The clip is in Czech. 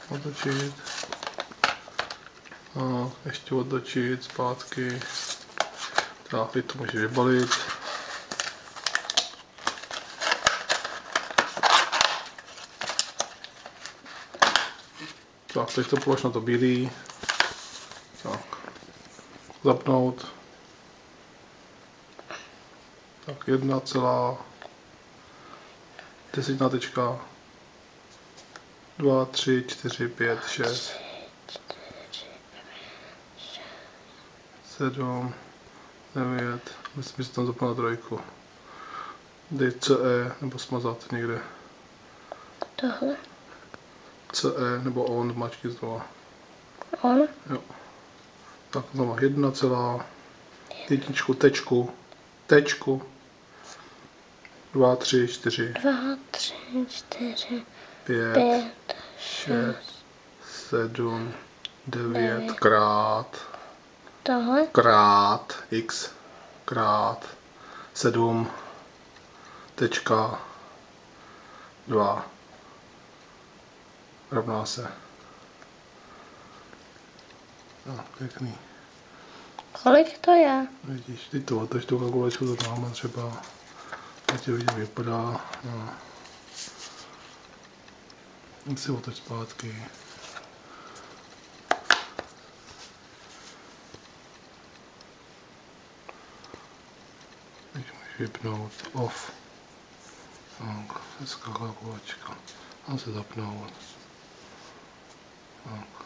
otočit. A ještě otočit zpátky. Tak, teď to můžeš vybalit. Tak, teď to polož na to bílý. Tak, zapnout. Tak, 1,10 tečka. 2, 3, 4, 5, 6, 7, 9, myslím, že tam zapnu na trojku. Dej CE nebo smazat někde. Tohle. CE nebo on, mačky znova. On? Jo. Tak znova 1, tečku. 2, 3, 4. 2, 3, 4, 5, 6, 7, 9 krát. Tohle? Krát x krát 7 tečka 2 rovná se. No, pěkný. Kolik to je? Vidíš, teď to otoč tu kalkulačku, to máme třeba. Teď to vidím, vypadá. No. Teď si otoč zpátky. Teď můžeš vypnout off. Tak, hezká kalkulačka. A se zapnout. Tak.